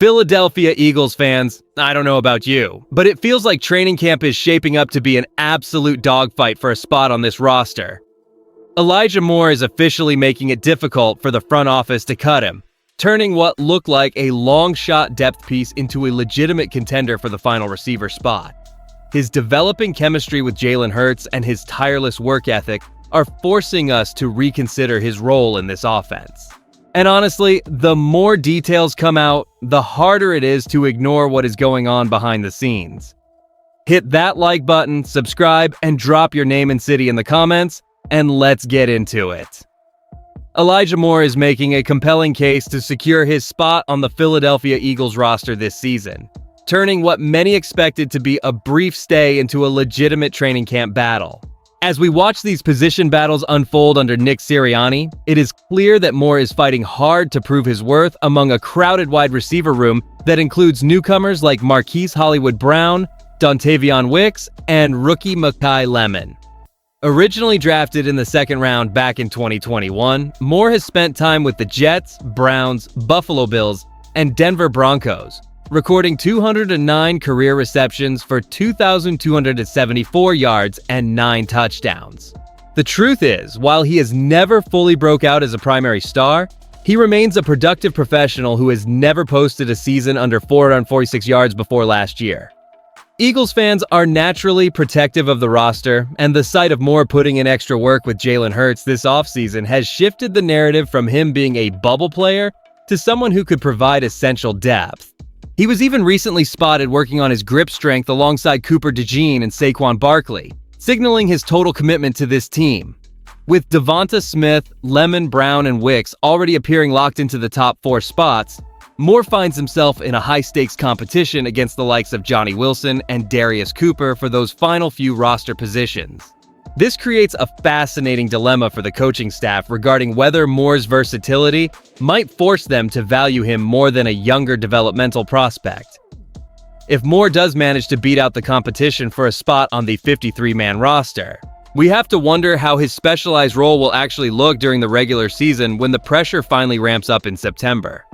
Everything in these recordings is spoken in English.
Philadelphia Eagles fans, I don't know about you, but it feels like training camp is shaping up to be an absolute dogfight for a spot on this roster. Elijah Moore is officially making it difficult for the front office to cut him, turning what looked like a long-shot depth piece into a legitimate contender for the final receiver spot. His developing chemistry with Jalen Hurts and his tireless work ethic are forcing us to reconsider his role in this offense. And honestly, the more details come out, the harder it is to ignore what is going on behind the scenes. Hit that like button, subscribe, and drop your name and city in the comments, and let's get into it. Elijah Moore is making a compelling case to secure his spot on the Philadelphia Eagles roster this season, turning what many expected to be a brief stay into a legitimate training camp battle. As we watch these position battles unfold under Nick Sirianni, it is clear that Moore is fighting hard to prove his worth among a crowded wide receiver room that includes newcomers like Marquise Hollywood Brown, Dontavion Wicks, and rookie Mekhi Lemon. Originally drafted in the second round back in 2021, Moore has spent time with the Jets, Browns, Buffalo Bills, and Denver Broncos, recording 209 career receptions for 2,274 yards and 9 touchdowns. The truth is, while he has never fully broke out as a primary star, he remains a productive professional who has never posted a season under 446 yards before last year. Eagles fans are naturally protective of the roster, and the sight of Moore putting in extra work with Jalen Hurts this offseason has shifted the narrative from him being a bubble player to someone who could provide essential depth. He was even recently spotted working on his grip strength alongside Cooper DeJean and Saquon Barkley, signaling his total commitment to this team. With Devonta Smith, Lemon, Brown, and Wicks already appearing locked into the top 4 spots, Moore finds himself in a high-stakes competition against the likes of Johnny Wilson and Darius Cooper for those final few roster positions. This creates a fascinating dilemma for the coaching staff regarding whether Moore's versatility might force them to value him more than a younger developmental prospect. If Moore does manage to beat out the competition for a spot on the 53-man roster, we have to wonder how his specialized role will actually look during the regular season when the pressure finally ramps up in September.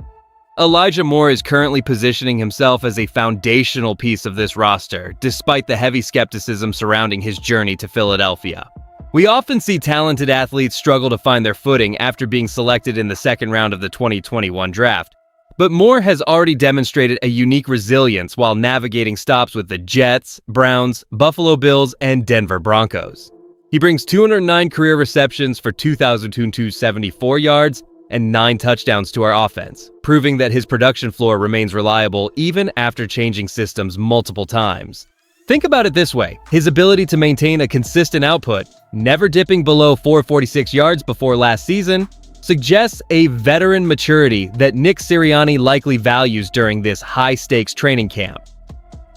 Elijah Moore is currently positioning himself as a foundational piece of this roster, despite the heavy skepticism surrounding his journey to Philadelphia. We often see talented athletes struggle to find their footing after being selected in the second round of the 2021 draft, but Moore has already demonstrated a unique resilience while navigating stops with the Jets, Browns, Buffalo Bills, and Denver Broncos. He brings 209 career receptions for 2,274 yards and 9 touchdowns to our offense, proving that his production floor remains reliable even after changing systems multiple times. Think about it this way: his ability to maintain a consistent output, never dipping below 446 yards before last season, suggests a veteran maturity that Nick Sirianni likely values during this high-stakes training camp.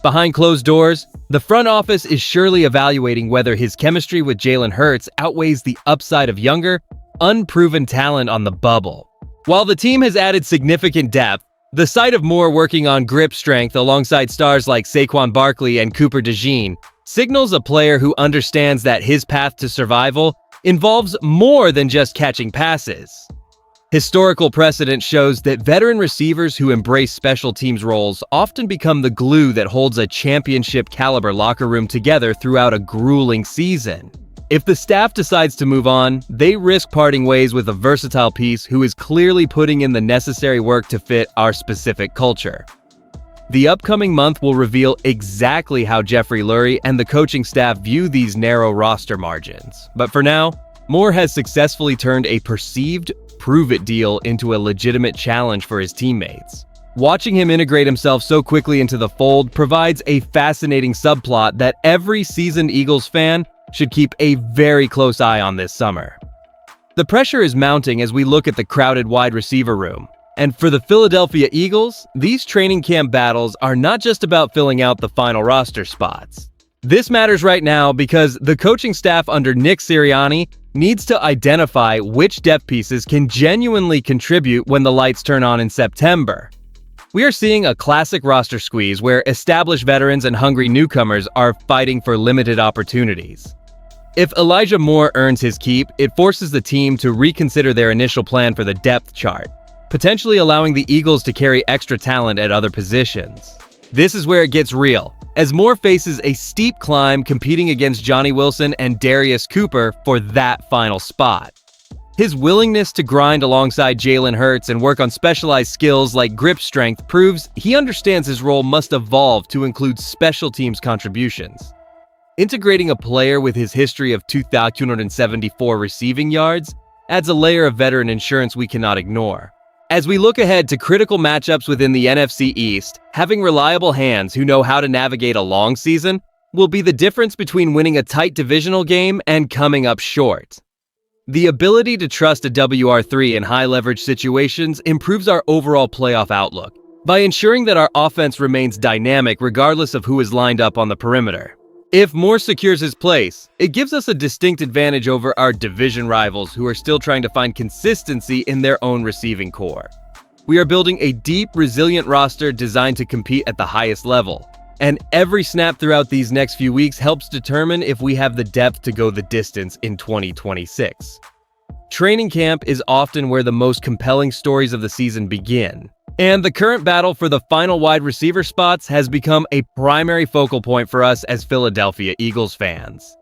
Behind closed doors, the front office is surely evaluating whether his chemistry with Jalen Hurts outweighs the upside of younger, unproven talent on the bubble. While the team has added significant depth, the sight of Moore working on grip strength alongside stars like Saquon Barkley and Cooper DeJean signals a player who understands that his path to survival involves more than just catching passes. Historical precedent shows that veteran receivers who embrace special teams roles often become the glue that holds a championship-caliber locker room together throughout a grueling season. If the staff decides to move on, they risk parting ways with a versatile piece who is clearly putting in the necessary work to fit our specific culture. The upcoming month will reveal exactly how Jeffrey Lurie and the coaching staff view these narrow roster margins. But for now, Moore has successfully turned a perceived prove-it deal into a legitimate challenge for his teammates. Watching him integrate himself so quickly into the fold provides a fascinating subplot that every seasoned Eagles fan should keep a very close eye on this summer. The pressure is mounting as we look at the crowded wide receiver room. And for the Philadelphia Eagles, these training camp battles are not just about filling out the final roster spots. This matters right now because the coaching staff under Nick Sirianni needs to identify which depth pieces can genuinely contribute when the lights turn on in September. We are seeing a classic roster squeeze where established veterans and hungry newcomers are fighting for limited opportunities. If Elijah Moore earns his keep, it forces the team to reconsider their initial plan for the depth chart, potentially allowing the Eagles to carry extra talent at other positions. This is where it gets real, as Moore faces a steep climb competing against Johnny Wilson and Darius Cooper for that final spot. His willingness to grind alongside Jalen Hurts and work on specialized skills like grip strength proves he understands his role must evolve to include special teams contributions. Integrating a player with his history of 2,274 receiving yards adds a layer of veteran insurance we cannot ignore. As we look ahead to critical matchups within the NFC East, having reliable hands who know how to navigate a long season will be the difference between winning a tight divisional game and coming up short. The ability to trust a WR3 in high-leverage situations improves our overall playoff outlook by ensuring that our offense remains dynamic regardless of who is lined up on the perimeter. If Moore secures his place, it gives us a distinct advantage over our division rivals who are still trying to find consistency in their own receiving core. We are building a deep, resilient roster designed to compete at the highest level, and every snap throughout these next few weeks helps determine if we have the depth to go the distance in 2026. Training camp is often where the most compelling stories of the season begin, and the current battle for the final wide receiver spots has become a primary focal point for us as Philadelphia Eagles fans.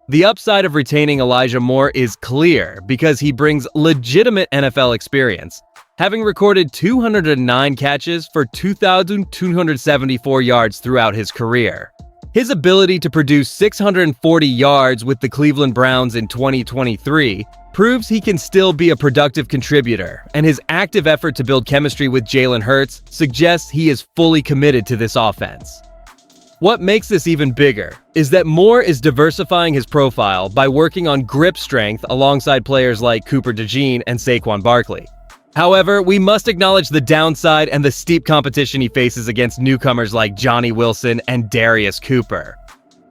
The upside of retaining Elijah Moore is clear because he brings legitimate NFL experience, having recorded 209 catches for 2,274 yards throughout his career. His ability to produce 640 yards with the Cleveland Browns in 2023 proves he can still be a productive contributor, and his active effort to build chemistry with Jalen Hurts suggests he is fully committed to this offense. What makes this even bigger is that Moore is diversifying his profile by working on grip strength alongside players like Cooper DeJean and Saquon Barkley. However, we must acknowledge the downside and the steep competition he faces against newcomers like Johnny Wilson and Darius Cooper.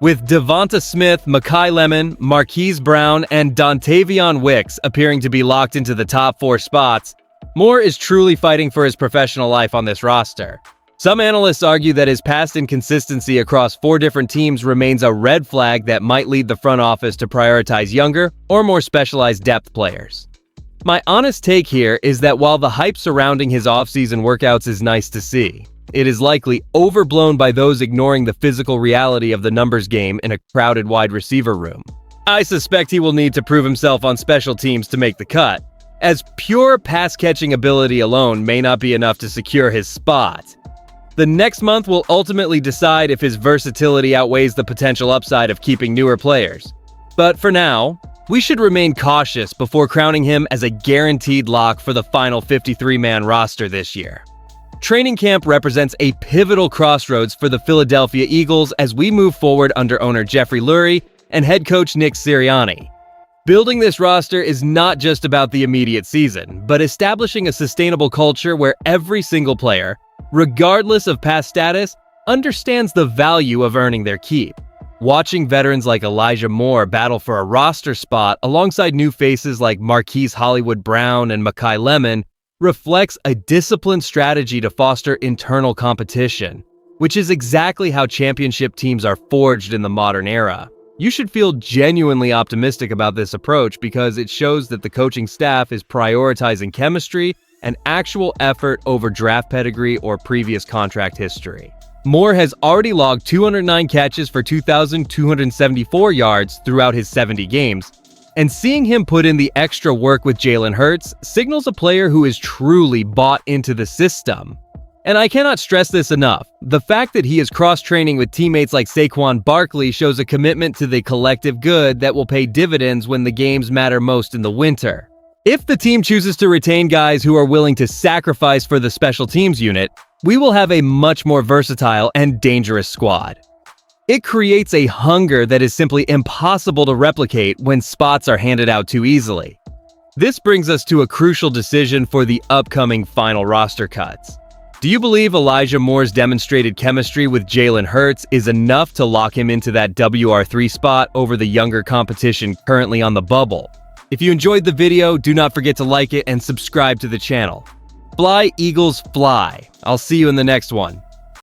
With Devonta Smith, Mekhi Lemon, Marquise Brown, and Dontavion Wicks appearing to be locked into the top 4 spots, Moore is truly fighting for his professional life on this roster. Some analysts argue that his past inconsistency across 4 different teams remains a red flag that might lead the front office to prioritize younger or more specialized depth players. My honest take here is that while the hype surrounding his offseason workouts is nice to see, it is likely overblown by those ignoring the physical reality of the numbers game in a crowded wide receiver room. I suspect he will need to prove himself on special teams to make the cut, as pure pass-catching ability alone may not be enough to secure his spot. The next month will ultimately decide if his versatility outweighs the potential upside of keeping newer players. But for now, we should remain cautious before crowning him as a guaranteed lock for the final 53-man roster this year. Training camp represents a pivotal crossroads for the Philadelphia Eagles as we move forward under owner Jeffrey Lurie and head coach Nick Sirianni. Building this roster is not just about the immediate season, but establishing a sustainable culture where every single player, regardless of past status, understands the value of earning their keep. Watching veterans like Elijah Moore battle for a roster spot alongside new faces like Marquise Hollywood Brown and Mekhi Lemon reflects a disciplined strategy to foster internal competition, which is exactly how championship teams are forged in the modern era. You should feel genuinely optimistic about this approach because it shows that the coaching staff is prioritizing chemistry and actual effort over draft pedigree or previous contract history. Moore has already logged 209 catches for 2,274 yards throughout his 70 games, and seeing him put in the extra work with Jalen Hurts signals a player who is truly bought into the system. And I cannot stress this enough. The fact that he is cross-training with teammates like Saquon Barkley shows a commitment to the collective good that will pay dividends when the games matter most in the winter. If the team chooses to retain guys who are willing to sacrifice for the special teams unit, we will have a much more versatile and dangerous squad. It creates a hunger that is simply impossible to replicate when spots are handed out too easily. This brings us to a crucial decision for the upcoming final roster cuts. Do you believe Elijah Moore's demonstrated chemistry with Jalen Hurts is enough to lock him into that WR3 spot over the younger competition currently on the bubble? If you enjoyed the video, do not forget to like it and subscribe to the channel. Fly, Eagles, fly. I'll see you in the next one.